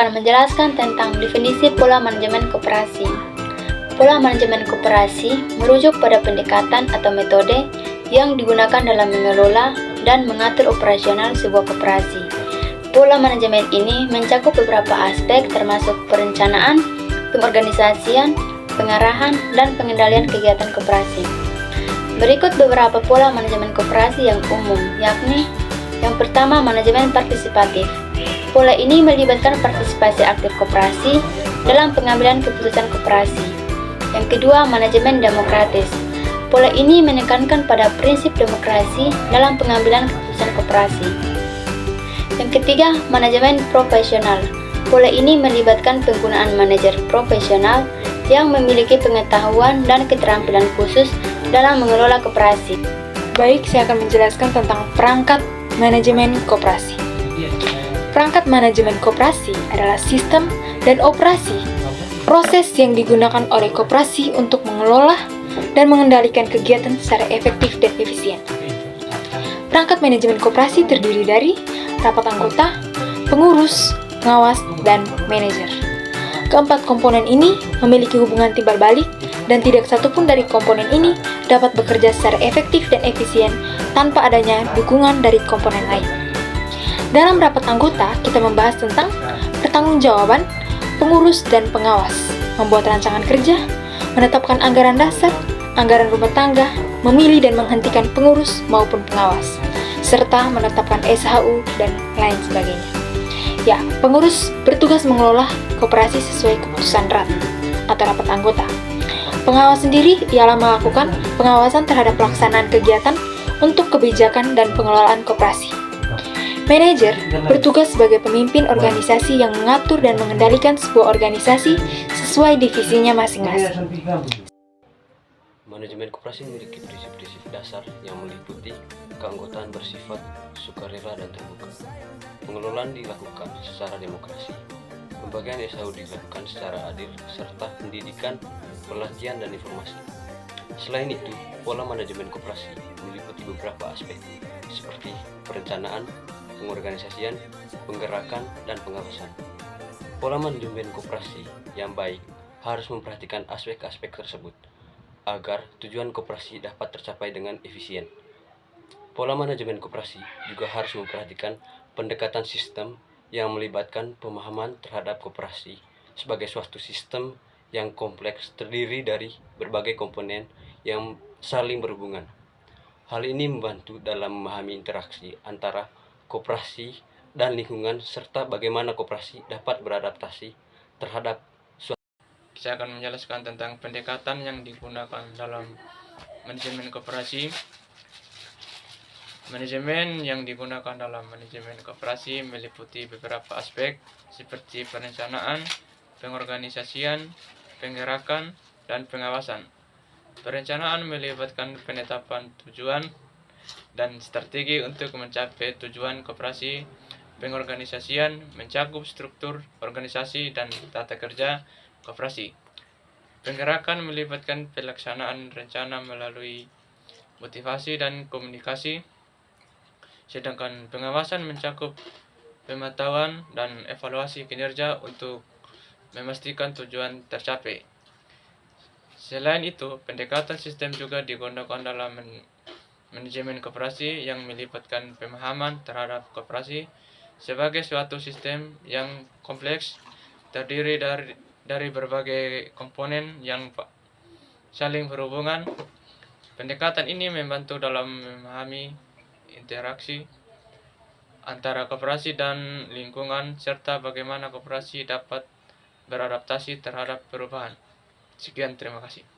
akan menjelaskan tentang definisi pola manajemen koperasi. Pola manajemen koperasi merujuk pada pendekatan atau metode yang digunakan dalam mengelola dan mengatur operasional sebuah koperasi. Pola manajemen ini mencakup beberapa aspek termasuk perencanaan, pengorganisasian, pengarahan, dan pengendalian kegiatan koperasi. Berikut beberapa pola manajemen koperasi yang umum, yakni yang pertama, manajemen partisipatif. Pola ini melibatkan partisipasi aktif koperasi dalam pengambilan keputusan koperasi. Yang kedua, manajemen demokratis. Pola ini menekankan pada prinsip demokrasi dalam pengambilan keputusan koperasi. Yang ketiga, manajemen profesional. Pola ini melibatkan penggunaan manajer profesional yang memiliki pengetahuan dan keterampilan khusus dalam mengelola koperasi. Baik, saya akan menjelaskan tentang perangkat manajemen koperasi. Perangkat manajemen koperasi adalah sistem dan operasi proses yang digunakan oleh koperasi untuk mengelola dan mengendalikan kegiatan secara efektif dan efisien. Perangkat manajemen koperasi terdiri dari rapat anggota, pengurus, pengawas, dan manajer. Keempat komponen ini memiliki hubungan timbal balik dan tidak satupun dari komponen ini dapat bekerja secara efektif dan efisien tanpa adanya dukungan dari komponen lain. Dalam rapat anggota, kita membahas tentang pertanggungjawaban, pengurus, dan pengawas, membuat rancangan kerja, menetapkan anggaran dasar, anggaran rumah tangga, memilih dan menghentikan pengurus maupun pengawas, serta menetapkan SHU dan lain sebagainya. Ya, pengurus bertugas mengelola koperasi sesuai keputusan RAT atau rapat anggota. Pengawas sendiri ialah melakukan pengawasan terhadap pelaksanaan kegiatan untuk kebijakan dan pengelolaan koperasi. Manajer bertugas sebagai pemimpin organisasi yang mengatur dan mengendalikan sebuah organisasi sesuai divisinya masing-masing. Manajemen koperasi memiliki prinsip-prinsip dasar yang meliputi keanggotaan bersifat sukarela dan terbuka. Pengelolaan dilakukan secara demokrasi. Pembagian SHU dilakukan secara adil serta pendidikan, pelatihan, dan informasi. Selain itu, pola manajemen koperasi meliputi beberapa aspek seperti perencanaan, pengorganisasian, penggerakan, dan pengawasan. Pola manajemen koperasi yang baik harus memperhatikan aspek-aspek tersebut agar tujuan koperasi dapat tercapai dengan efisien. Pola manajemen koperasi juga harus memperhatikan pendekatan sistem yang melibatkan pemahaman terhadap koperasi sebagai suatu sistem yang kompleks terdiri dari berbagai komponen yang saling berhubungan. Hal ini membantu dalam memahami interaksi antara koperasi dan lingkungan serta bagaimana koperasi dapat beradaptasi terhadap suatu. Saya akan menjelaskan tentang pendekatan yang digunakan dalam manajemen koperasi. Manajemen yang digunakan dalam manajemen koperasi meliputi beberapa aspek seperti perencanaan, pengorganisasian, penggerakan, dan pengawasan. Perencanaan melibatkan penetapan tujuan dan strategi untuk mencapai tujuan koperasi. Pengorganisasian mencakup struktur organisasi dan tata kerja koperasi. Penggerakan melibatkan pelaksanaan rencana melalui motivasi dan komunikasi. Sedangkan pengawasan mencakup pemantauan dan evaluasi kinerja untuk memastikan tujuan tercapai. Selain itu, pendekatan sistem juga digunakan dalam manajemen koperasi yang melibatkan pemahaman terhadap koperasi sebagai suatu sistem yang kompleks terdiri dari berbagai komponen yang saling berhubungan. Pendekatan ini membantu dalam memahami interaksi antara koperasi dan lingkungan serta bagaimana koperasi dapat beradaptasi terhadap perubahan. Sekian, terima kasih.